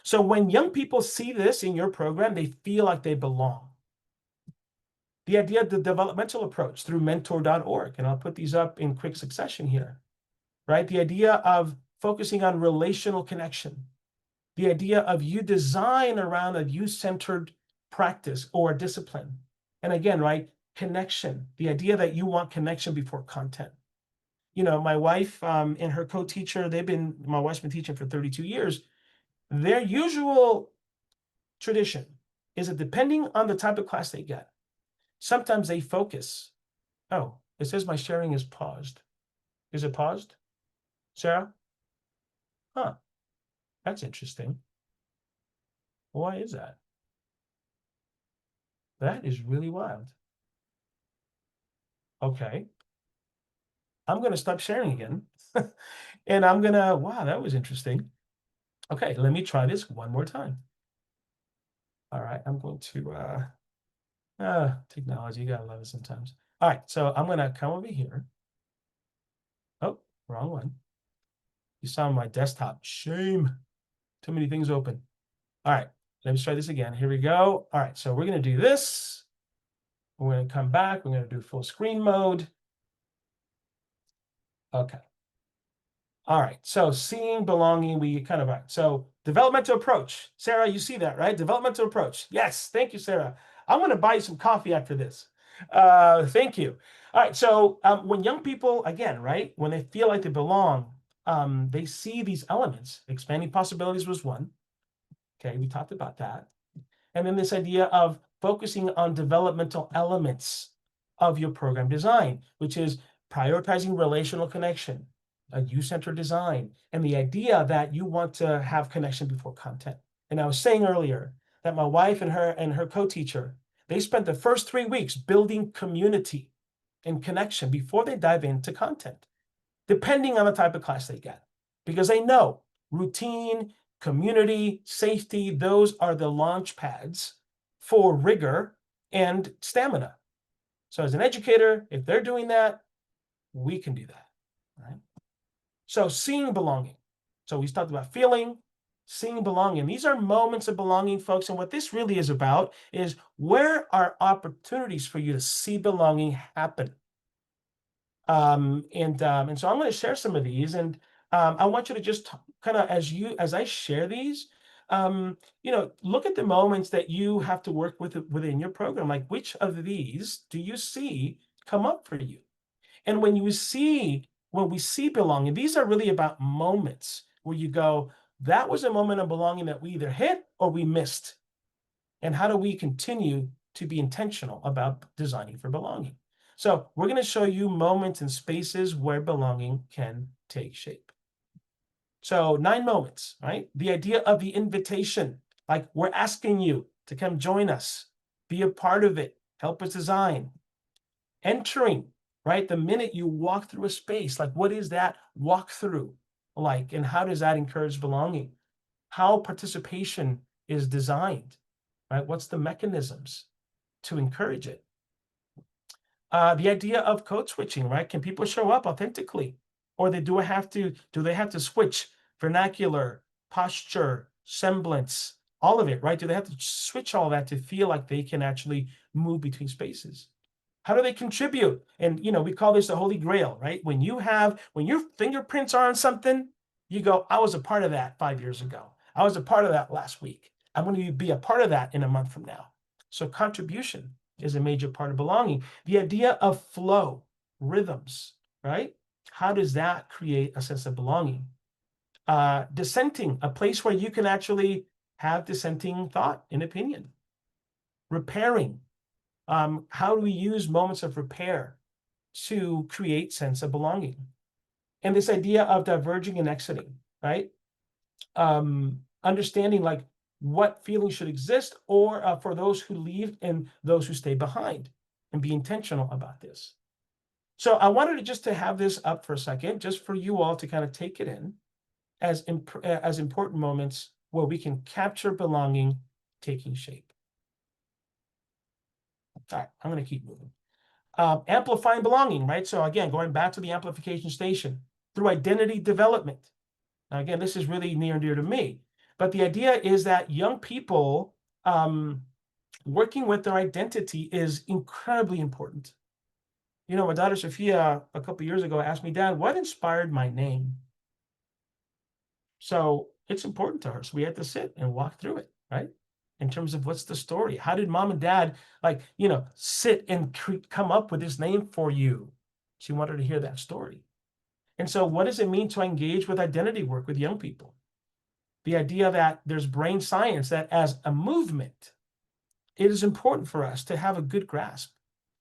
So when young people see this in your program, they feel like they belong. The idea of the developmental approach through mentor.org, and I'll put these up in quick succession here, right? The idea of focusing on relational connection, the idea of you design around a you-centered practice or discipline. And again, right, connection, the idea that you want connection before content. You know, my wife and her co-teacher, my wife's been teaching for 32 years. Their usual tradition is that depending on the type of class they get, sometimes they focus. Oh, it says my sharing is paused. Is it paused, Sarah? Huh, that's interesting. Why is that? That is really wild. Okay. I'm going to stop sharing again. And I'm going to, wow, that was interesting. Okay, let me try this one more time. All right, I'm going to, technology, you got to love it sometimes. All right, so I'm going to come over here. Oh, wrong one. You saw my desktop. Shame. Too many things open. All right, let me try this again. Here we go. All right, so we're going to do this. We're going to come back. We're going to do full screen mode. Okay. All right, so seeing, belonging, we kind of, so developmental approach. Sarah, you see that, right? Developmental approach. Yes, thank you, Sarah. I'm going to buy you some coffee after this. Thank you. All right, so when young people, again, right, when they feel like they belong, they see these elements. Expanding possibilities was one. Okay, we talked about that. And then this idea of focusing on developmental elements of your program design, which is prioritizing relational connection, a you-centered design, and the idea that you want to have connection before content. And I was saying earlier that my wife and her co-teacher, they spent the first 3 weeks building community and connection before they dive into content, depending on the type of class they get, because they know routine, community, safety, those are the launch pads for rigor and stamina. So as an educator, if they're doing that, we can do that, right? So seeing belonging. So we talked about feeling, seeing belonging. These are moments of belonging, folks. And what this really is about is where are opportunities for you to see belonging happen? And so I'm going to share some of these, and I want you to just kind of, as I share these, look at the moments that you have to work with within your program. Like, which of these do you see come up for you? And when we see belonging, these are really about moments where you go, that was a moment of belonging that we either hit or we missed. And how do we continue to be intentional about designing for belonging? So we're going to show you moments and spaces where belonging can take shape. So 9 moments, right? The idea of the invitation, like we're asking you to come join us, be a part of it, help us design. Entering, right? The minute you walk through a space, like what is that walkthrough like, and how does that encourage belonging? How participation is designed, right? What's the mechanisms to encourage it? The idea of code switching, right? Can people show up authentically? Or do they have to switch vernacular, posture, semblance, all of it, right? Do they have to switch all that to feel like they can actually move between spaces? How do they contribute? And, we call this the Holy Grail, right? When your fingerprints are on something, you go, I was a part of that 5 years ago. I was a part of that last week. I'm going to be a part of that in a month from now. So contribution is a major part of belonging. The idea of flow, rhythms, right? How does that create a sense of belonging? Dissenting, a place where you can actually have dissenting thought and opinion. Repairing. How do we use moments of repair to create sense of belonging? And this idea of diverging and exiting, right? Understanding like what feelings should exist, or for those who leave and those who stay behind, and be intentional about this. So I wanted to have this up for a second, just for you all to kind of take it in as important moments where we can capture belonging taking shape. All right, I'm going to keep moving. Amplifying belonging, right? So again, going back to the amplification station through identity development. Now, again, this is really near and dear to me, but the idea is that young people working with their identity is incredibly important. You know, my daughter Sophia a couple years ago asked me, Dad, what inspired my name? So it's important to her. So we had to sit and walk through it, right? In terms of what's the story? How did mom and dad, like, you know, sit and come up with this name for you? She wanted to hear that story. And so what does it mean to engage with identity work with young people? The idea that there's brain science, that as a movement, it is important for us to have a good grasp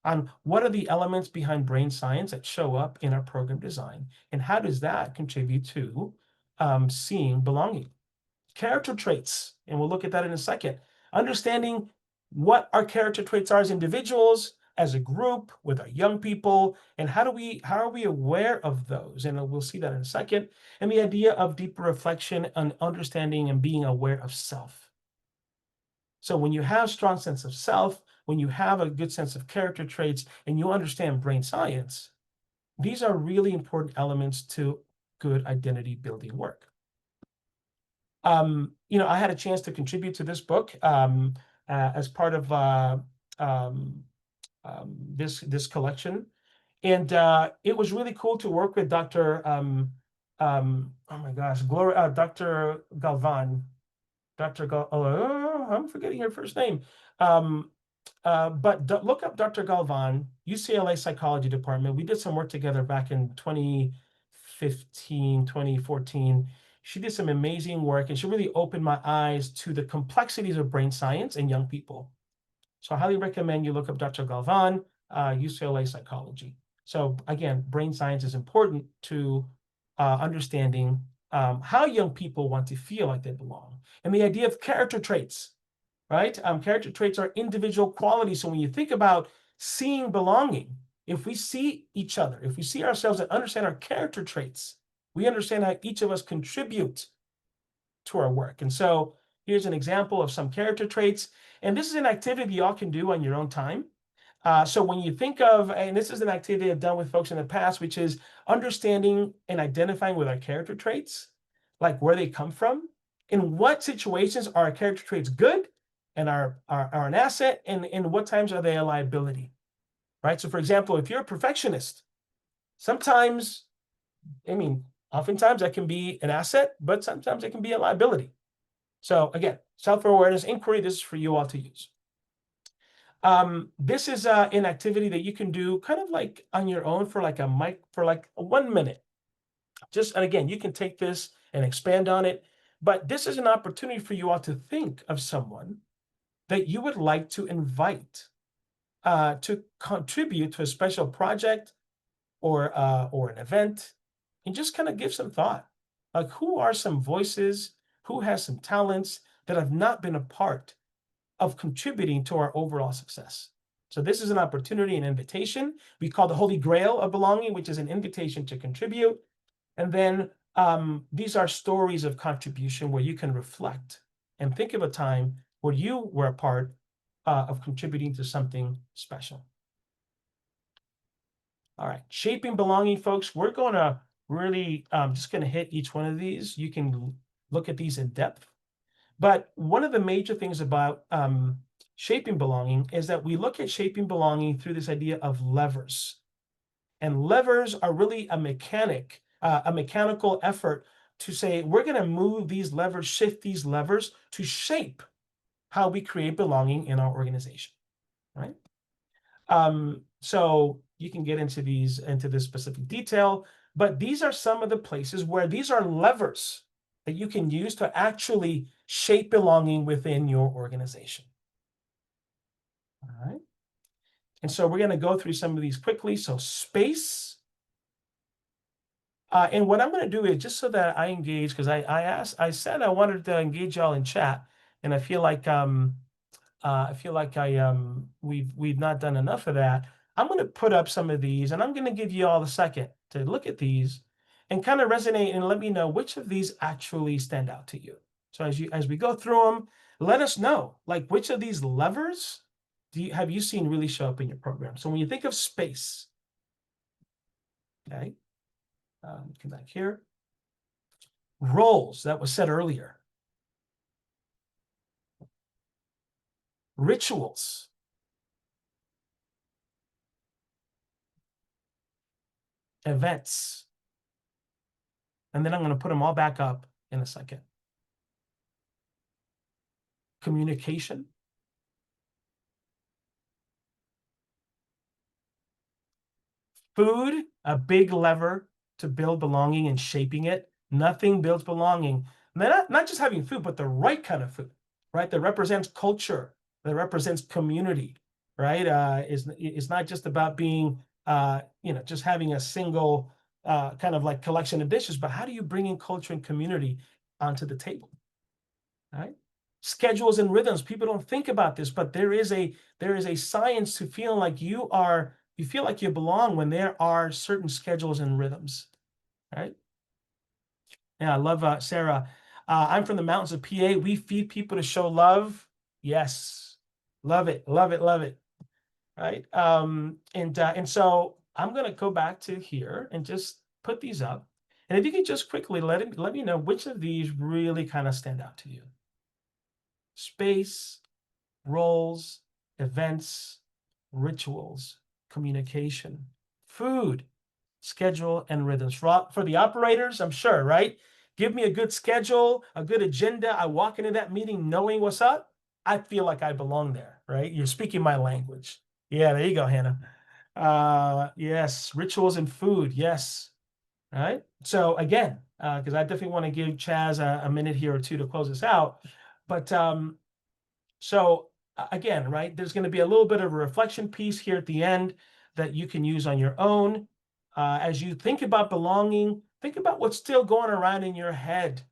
on what are the elements behind brain science that show up in our program design, and how does that contribute to seeing belonging. Character traits, and we'll look at that in a second. Understanding what our character traits are as individuals, as a group, with our young people, and how are we aware of those? And we'll see that in a second. And the idea of deeper reflection and understanding and being aware of self. So when you have a strong sense of self, when you have a good sense of character traits, and you understand brain science, these are really important elements to good identity building work. You know, I had a chance to contribute to this book as part of this collection, and it was really cool to work with Dr. Oh my gosh, Dr. Galvan. I'm forgetting her first name. But look up Dr. Galvan, UCLA Psychology Department. We did some work together back in 2015, 2014. She did some amazing work, and she really opened my eyes to the complexities of brain science in young people. So I highly recommend you look up Dr. Galvan, UCLA Psychology. So again, brain science is important to understanding how young people want to feel like they belong. And the idea of character traits, right? Character traits are individual qualities. So when you think about seeing belonging, if we see each other, if we see ourselves and understand our character traits, we understand how each of us contribute to our work. And so here's an example of some character traits. And this is an activity you all can do on your own time. So when you think of, and this is an activity I've done with folks in the past, which is understanding and identifying with our character traits, like where they come from, in what situations are our character traits good and are an asset, and in what times are they a liability, right? So for example, if you're a perfectionist, sometimes, oftentimes that can be an asset, but sometimes it can be a liability. So again, self-awareness inquiry, this is for you all to use. This is an activity that you can do kind of like on your own for like 1 minute. And again, you can take this and expand on it, but this is an opportunity for you all to think of someone that you would like to invite to contribute to a special project or an event, and just kind of give some thought. Like, who are some voices, who has some talents that have not been a part of contributing to our overall success? So this is an opportunity, an invitation. We call the Holy Grail of belonging, which is an invitation to contribute. And then these are stories of contribution where you can reflect and think of a time where you were a part of contributing to something special. All right, shaping belonging, folks. We're going to really just going to hit each one of these. You can look at these in depth. But one of the major things about shaping belonging is that we look at shaping belonging through this idea of levers. And levers are really a mechanical effort to say, we're going to move these levers, shift these levers to shape how we create belonging in our organization, right? So you can get into this specific detail, but these are some of the places where these are levers that you can use to actually shape belonging within your organization. All right. And so we're going to go through some of these quickly. So space. And what I'm going to do is, just so that I engage, because I said I wanted to engage y'all in chat, and I feel like we've not done enough of that. I'm going to put up some of these, and I'm going to give you all a second to look at these and kind of resonate and let me know which of these actually stand out to you. So as we go through them, let us know, like, which of these levers have you seen really show up in your program? So when you think of space, okay, come back here. Roles, that was said earlier. rituals, events, and then I'm going to put them all back up in a second. Communication, food, a big lever to build belonging and shaping it. Nothing builds belonging. Not just having food, but the right kind of food, right? That represents culture, that represents community, right? It's not just about being, just having a single kind of like collection of dishes, but how do you bring in culture and community onto the table, right? Schedules and rhythms. People don't think about this, but there is a science to feeling like you feel like you belong when there are certain schedules and rhythms, right? Yeah, I love Sarah. I'm from the mountains of PA. We feed people to show love. Yes, love it, love it, love it. Right. And so I'm gonna go back to here and just put these up. And if you could just quickly let me know which of these really kind of stand out to you. Space, roles, events, rituals, communication, food, schedule, and rhythms. For the operators, I'm sure, right? Give me a good schedule, a good agenda. I walk into that meeting knowing what's up. I feel like I belong there, right? You're speaking my language. Yeah, there you go, Hannah. Yes, rituals and food. Yes. All right. So again, because I definitely want to give Chaz a minute here or two to close this out. But so again, right, there's going to be a little bit of a reflection piece here at the end that you can use on your own. As you think about belonging, think about what's still going around in your head,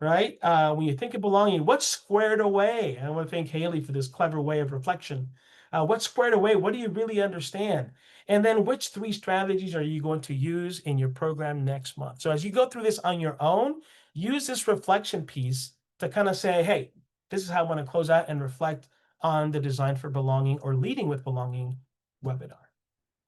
right? When you think of belonging, what's squared away? I want to thank Haley for this clever way of reflection. What's squared away? What do you really understand? And then which 3 strategies are you going to use in your program next month? So as you go through this on your own, use this reflection piece to kind of say, hey, this is how I want to close out and reflect on the Design for Belonging or Leading with Belonging webinar.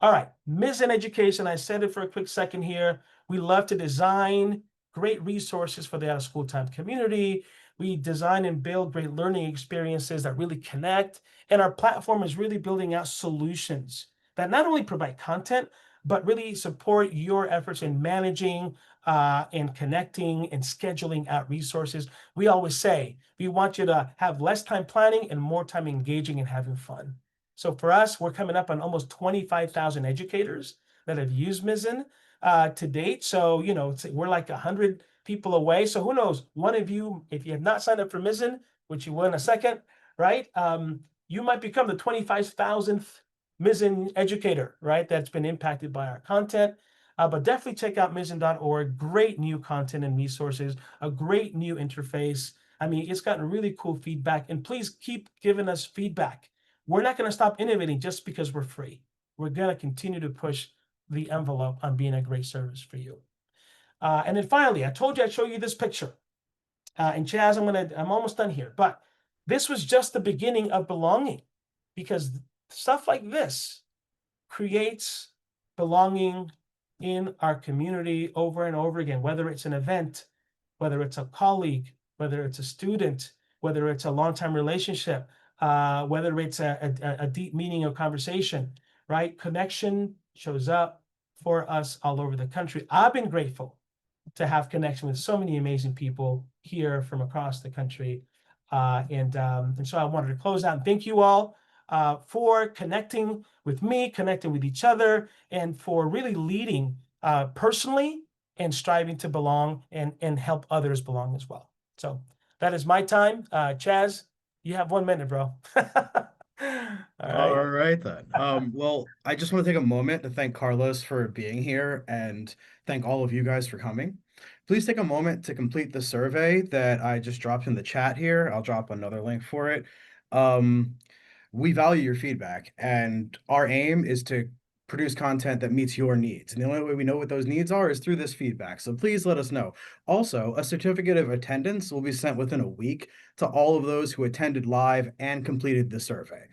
All right, Ms. in Education, I said it for a quick second here. We love to design great resources for the out-of-school time community. We design and build great learning experiences that really connect. And our platform is really building out solutions that not only provide content, but really support your efforts in managing and connecting and scheduling out resources. We always say, we want you to have less time planning and more time engaging and having fun. So for us, we're coming up on almost 25,000 educators that have used Mizzen to date. So, we're like 100 people away. So who knows, one of you, if you have not signed up for Mizzen, which you will in a second, right? You might become the 25,000th Mizzen educator, right? That's been impacted by our content. But definitely check out Mizzen.org. Great new content and resources, a great new interface. I mean, it's gotten really cool feedback. And please keep giving us feedback. We're not going to stop innovating just because we're free. We're going to continue to push the envelope on being a great service for you. And then finally, I told you I'd show you this picture. And Chaz, I'm almost done here, but this was just the beginning of belonging, because stuff like this creates belonging in our community over and over again, whether it's an event, whether it's a colleague, whether it's a student, whether it's a long-time relationship, whether it's a deep meaning of conversation, right? Connection shows up for us all over the country. I've been grateful to have connection with so many amazing people here from across the country. And so I wanted to close out and thank you all for connecting with me, connecting with each other, and for really leading personally and striving to belong and help others belong as well. So that is my time. Chaz, you have 1 minute, bro. All right then. Well, I just want to take a moment to thank Carlos for being here and thank all of you guys for coming. Please take a moment to complete the survey that I just dropped in the chat here. I'll drop another link for it. We value your feedback, and our aim is to produce content that meets your needs. And the only way we know what those needs are is through this feedback. So please let us know. Also, a certificate of attendance will be sent within a week to all of those who attended live and completed the survey.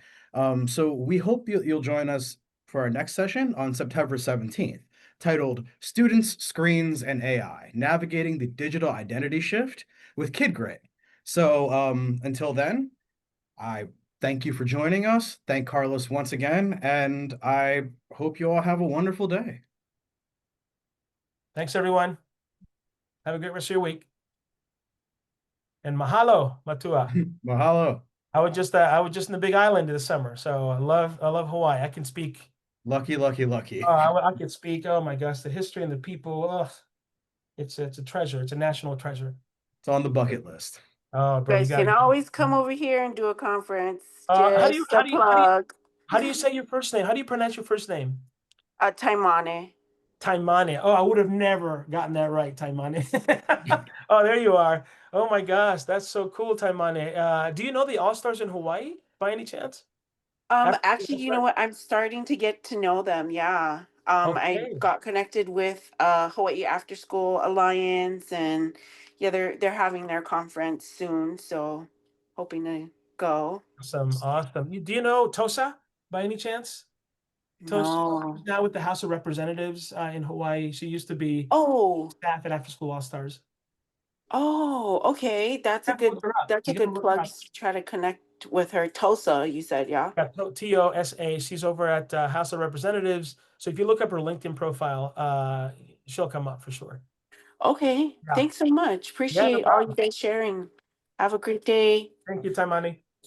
So we hope you'll join us for our next session on September 17th, titled Students, Screens, and AI, Navigating the Digital Identity Shift with Kid Grit. So until then, I Thank you for joining us. Thank Carlos once again, and I hope you all have a wonderful day. Thanks, everyone. Have a great rest of your week. And mahalo, Matua. Mahalo. I was just in the Big Island this summer, so I love Hawaii. I can speak. Lucky, lucky, lucky. I can speak. Oh my gosh, the history and the people. Oh, it's a treasure. It's a national treasure. It's on the bucket list. Oh, You bro, you guys got can always come over here and do a conference. How do you Just a plug. how do you say your first name? How do you pronounce your first name? Taimane. Taimane. Oh, I would have never gotten that right, Taimane. Oh, there you are. Oh my gosh, that's so cool, Taimane. Do you know the All-Stars in Hawaii by any chance? Actually, you know what? I'm starting to get to know them. Yeah. I Okay. got connected with Hawaii After School Alliance, and yeah, they're having their conference soon, so hoping to go. Awesome. Do you know Tosa by any chance? Tosa No. is now with the House of Representatives in Hawaii. She used to be Oh, staff at After School All-Stars. okay. That's You a have to good look her up. that's a You gotta good look her plug up. to try to connect with her. Tosa, you said, yeah? Yeah, Tosa. She's over at House of Representatives. So if you look up her LinkedIn profile, she'll come up for sure. Okay. Yeah. Thanks so much. Yeah, no Appreciate all you problem. guys sharing. Have a great day. Thank you, Taimani.